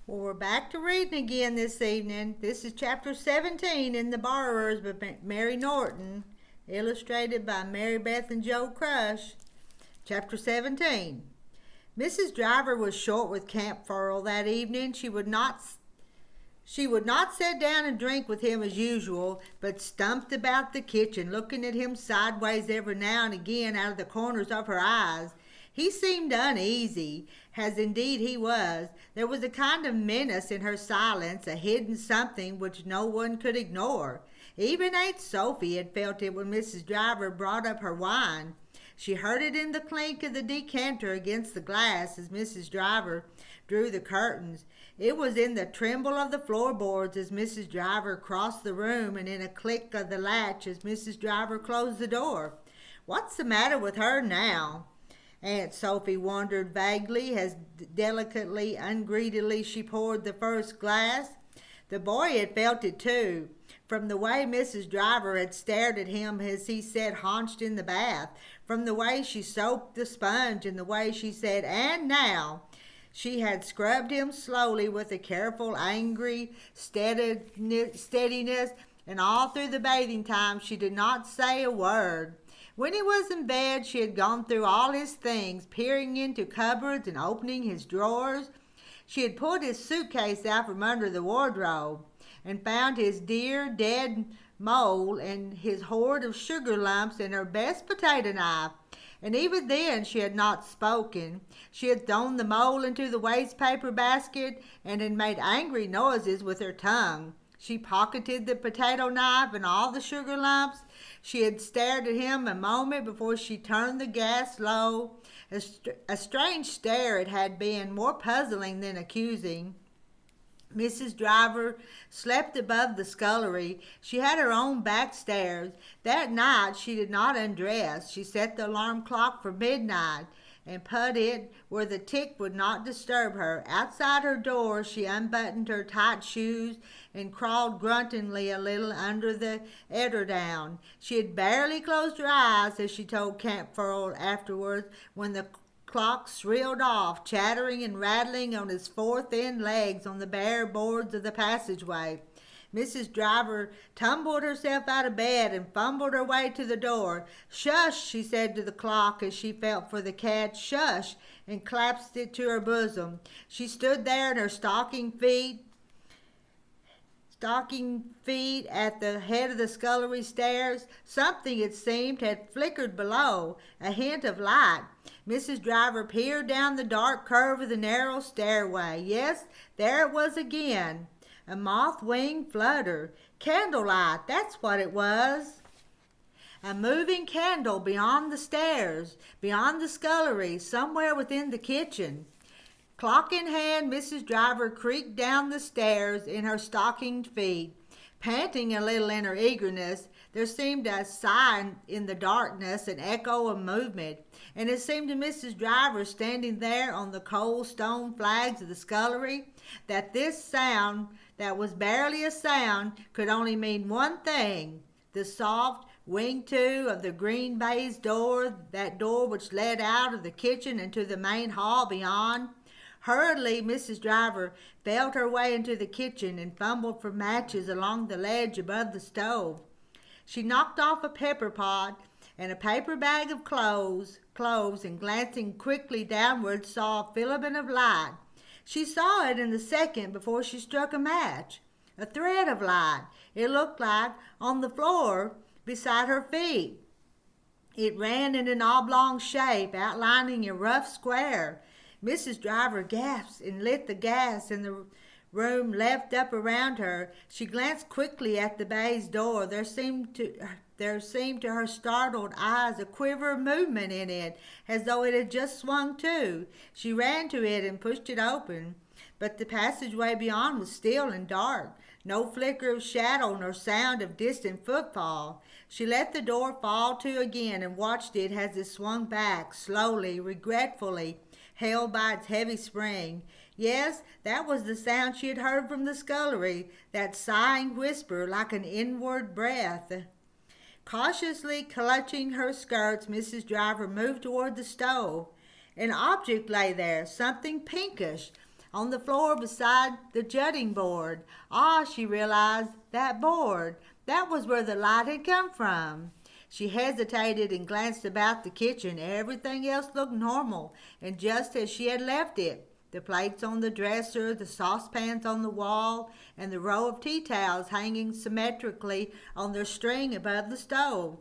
Well, we're back to reading again this evening. This is chapter 17 in The Borrowers by Mary Norton, illustrated by Mary Beth and Joe Crush. Chapter 17. Mrs. Driver was short with Camp Furl that evening. She would not sit down and drink with him as usual, but stumped about the kitchen, looking at him sideways every now and again out of the corners of her eyes. He seemed uneasy, as indeed he was. There was a kind of menace in her silence, a hidden something which no one could ignore. Even Aunt Sophie had felt it when Mrs. Driver brought up her wine. She heard it in the clink of the decanter against the glass as Mrs. Driver drew the curtains. It was in the tremble of the floorboards as Mrs. Driver crossed the room, and in a click of the latch as Mrs. Driver closed the door. What's the matter with her now? Aunt Sophie wondered vaguely as delicately, ungreedily she poured the first glass. The boy had felt it too, from the way Mrs. Driver had stared at him as he sat haunched in the bath, from the way she soaped the sponge, and the way she said, "And now." She had scrubbed him slowly with a careful, angry steadiness, and all through the bathing time she did not say a word. When he was in bed, she had gone through all his things, peering into cupboards and opening his drawers. She had pulled his suitcase out from under the wardrobe and found his dear dead mole and his hoard of sugar lumps and her best potato knife. And even then she had not spoken. She had thrown the mole into the waste paper basket and had made angry noises with her tongue. She pocketed the potato knife and all the sugar lumps. She had stared at him a moment before she turned the gas low. A strange stare it had been, more puzzling than accusing. Mrs. Driver slept above the scullery. She had her own back stairs. That night she did not undress. She set the alarm clock for midnight and put it where the tick would not disturb her. Outside her door she unbuttoned her tight shoes and crawled gruntingly a little under the eiderdown. She had barely closed her eyes, as she told Camp Furl afterwards, when the clock shrilled off, chattering and rattling on its four thin legs on the bare boards of the passageway. Mrs. Driver tumbled herself out of bed and fumbled her way to the door. "Shush," she said to the clock as she felt for the catch. "Shush," and clasped it to her bosom. She stood there in her stocking feet at the head of the scullery stairs. Something, it seemed, had flickered below, a hint of light. Mrs. Driver peered down the dark curve of the narrow stairway. Yes, there it was again. A moth-wing flutter. Candlelight, that's what it was. A moving candle beyond the stairs, beyond the scullery, somewhere within the kitchen. Clock in hand, Mrs. Driver creaked down the stairs in her stockinged feet, panting a little in her eagerness. There seemed a sigh in the darkness, an echo of movement, and it seemed to Mrs. Driver, standing there on the cold stone flags of the scullery, that this sound, that was barely a sound, could only mean one thing: the soft wing-to of the green baize door, that door which led out of the kitchen into the main hall beyond. Hurriedly, Mrs. Driver felt her way into the kitchen and fumbled for matches along the ledge above the stove. She knocked off a pepper pot and a paper bag of cloves, and glancing quickly downward saw a filament of light. She saw it in the second before she struck a match. A thread of light, it looked like, on the floor beside her feet. It ran in an oblong shape, outlining a rough square. Mrs. Driver gasped and lit the gas in the room left up around her. She glanced quickly at the baize door. There seemed to her startled eyes a quiver of movement in it, as though it had just swung to. She ran to it and pushed it open, but the passageway beyond was still and dark. No flicker of shadow nor sound of distant footfall. She let the door fall to again and watched it as it swung back, slowly, regretfully, held by its heavy spring. Yes, that was the sound she had heard from the scullery, that sighing whisper like an inward breath. Cautiously clutching her skirts, Mrs. Driver moved toward the stove. An object lay there, something pinkish, on the floor beside the jutting board. Ah, she realized, that board. That was where the light had come from. She hesitated and glanced about the kitchen. Everything else looked normal and just as she had left it. The plates on the dresser, the saucepans on the wall, and the row of tea towels hanging symmetrically on their string above the stove.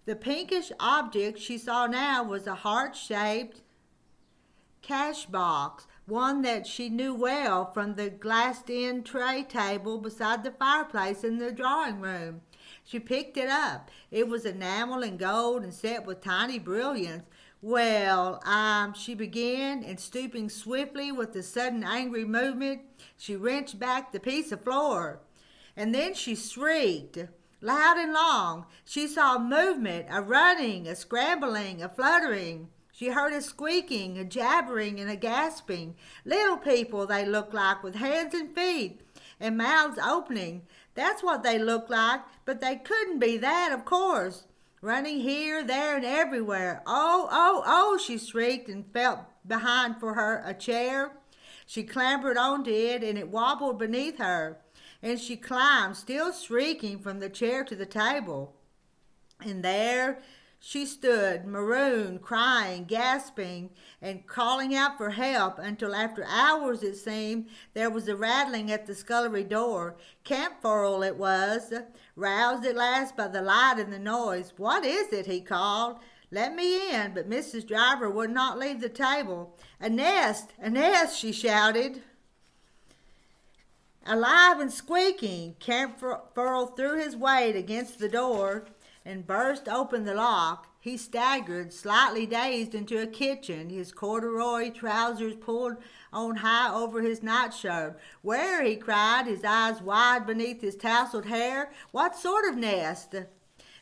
The pinkish object she saw now was a heart-shaped cash box, one that she knew well from the glassed-in tray table beside the fireplace in the drawing room. She picked it up. It was enamel and gold and set with tiny brilliants. Well, she began, and stooping swiftly with a sudden angry movement, she wrenched back the piece of floor. And then she shrieked, loud and long. She saw movement, a running, a scrambling, a fluttering. She heard a squeaking, a jabbering, and a gasping. Little people they looked like, with hands and feet, and mouths opening. That's what they looked like, but they couldn't be that, of course. Running here, there, and everywhere. Oh, oh, oh, she shrieked and felt behind for her a chair. She clambered onto it, and it wobbled beneath her. And she climbed, still shrieking, from the chair to the table. And there she stood, marooned, crying, gasping, and calling out for help until after hours, it seemed, there was a rattling at the scullery door. Camp Furl it was, roused at last by the light and the noise. What is it? He called. Let me in, but Mrs. Driver would not leave the table. A nest, she shouted. Alive and squeaking. Camp Furl threw his weight against the door and burst open the lock. He staggered, slightly dazed, into a kitchen, his corduroy trousers pulled on high over his nightshirt. Where? He cried, his eyes wide beneath his tousled hair. What sort of nest?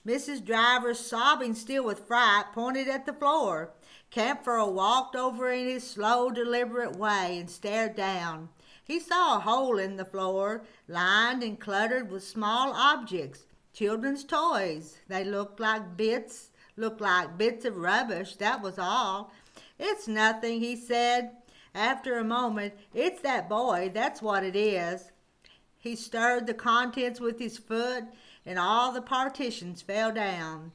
Mrs. Driver, sobbing still with fright, pointed at the floor. Camp Furl walked over in his slow, deliberate way and stared down. He saw a hole in the floor, lined and cluttered with small objects. Children's toys. They looked like bits of rubbish, that was all. It's nothing, he said. After a moment, it's that boy, that's what it is. He stirred the contents with his foot, and all the partitions fell down.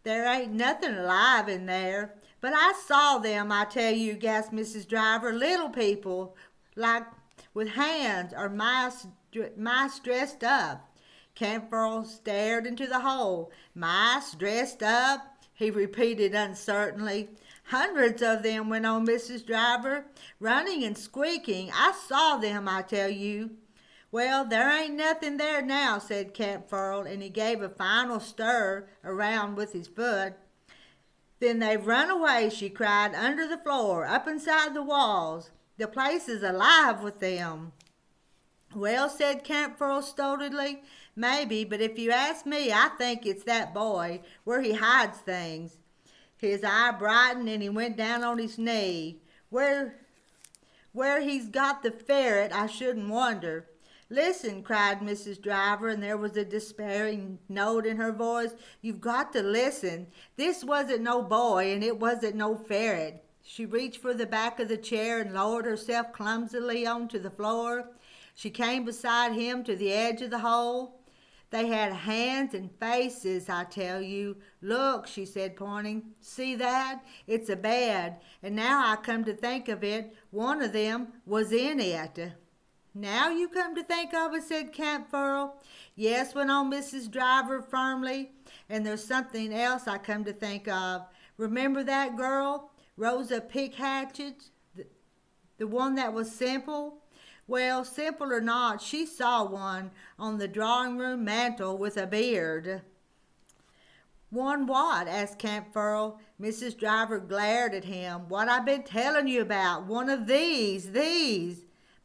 There ain't nothing alive in there. But I saw them, I tell you, gasped Mrs. Driver. Little people, like with hands, or mice dressed up. Camp Furl stared into the hole. Mice dressed up, he repeated uncertainly. Hundreds of them, went on Mrs. Driver, running and squeaking. I saw them, I tell you. Well, there ain't nothing there now, said Camp Furl, and he gave a final stir around with his foot. Then they've run away, she cried, under the floor, up inside the walls. The place is alive with them. Well, said Camp Furl stolidly, maybe, but if you ask me, I think it's that boy, where he hides things. His eye brightened and he went down on his knee. Where he's got the ferret, I shouldn't wonder. Listen, cried Mrs. Driver, and there was a despairing note in her voice. You've got to listen. This wasn't no boy, and it wasn't no ferret. She reached for the back of the chair and lowered herself clumsily onto the floor. She came beside him to the edge of the hole. They had hands and faces, I tell you. Look, she said, pointing. See that? It's a bed. And now I come to think of it, one of them was in it. Now you come to think of it, said Camp Furl. Yes, went on Mrs. Driver firmly. And there's something else I come to think of. Remember that girl, Rosa Pickhatchet, the one that was simple? Well, simple or not, she saw one on the drawing room mantel with a beard. One what? Asked Camp Furl. Mrs. Driver glared at him. What I've been telling you about. One of these.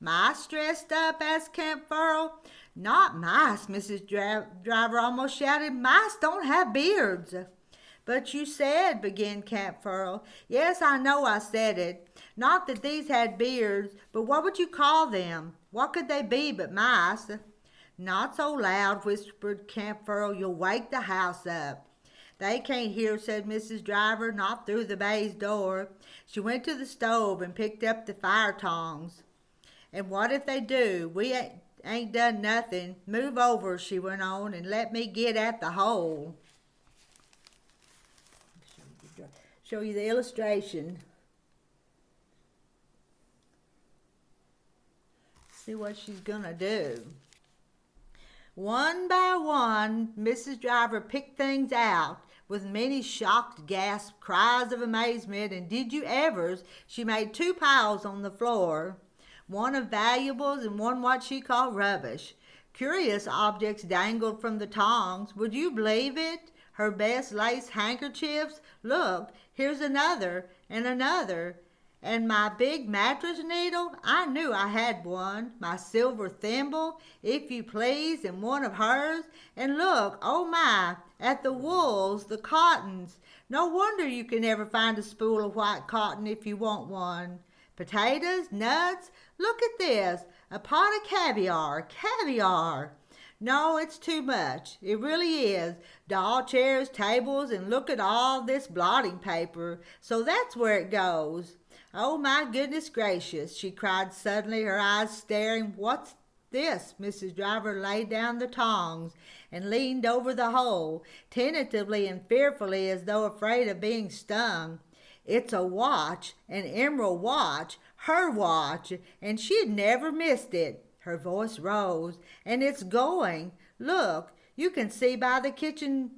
Mice dressed up? Asked Camp Furl. Not mice, Mrs. Driver almost shouted. Mice don't have beards. But you said, began Camp Furl. Yes, I know I said it. Not that these had beards, but what would you call them? What could they be but mice? Not so loud, whispered Camp Furl. You'll wake the house up. They can't hear, said Mrs. Driver, not through the baize door. She went to the stove and picked up the fire tongs. And what if they do? We ain't done nothing. Move over, she went on, and let me get at the hole. Show you the illustration. See what she's gonna do. One by one, Mrs. Driver picked things out with many shocked gasps, cries of amazement, and did you evers, she made 2 piles on the floor, one of valuables and one what she called rubbish. Curious objects dangled from the tongs. Would you believe it? Her best lace handkerchiefs. Look, here's another and another. And my big mattress needle, I knew I had one. My silver thimble, if you please, and one of hers. And look, oh my, at the wools, the cottons. No wonder you can never find a spool of white cotton if you want one. Potatoes, nuts, look at this, a pot of caviar. No, it's too much. It really is. Doll chairs, tables, and look at all this blotting paper. So that's where it goes. Oh, my goodness gracious, she cried suddenly, her eyes staring. What's this? Mrs. Driver laid down the tongs and leaned over the hole, tentatively and fearfully as though afraid of being stung. It's a watch, an emerald watch, her watch, and she had never missed it. Her voice rose, and it's going. Look, you can see by the kitchen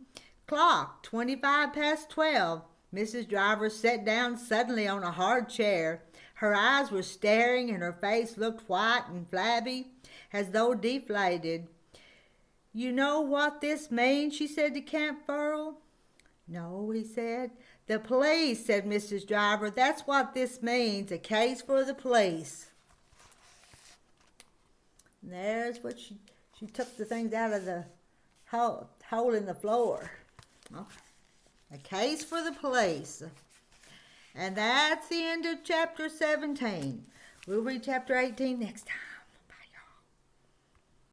clock, 25 past 12. Mrs. Driver sat down suddenly on a hard chair. Her eyes were staring, and her face looked white and flabby, as though deflated. You know what this means? She said to Camp Furl. No, he said. The police, said Mrs. Driver. That's what this means, a case for the police. And there's what she took the things out of the hole in the floor. Okay. A case for the police. And that's the end of chapter 17. We'll read chapter 18 next time.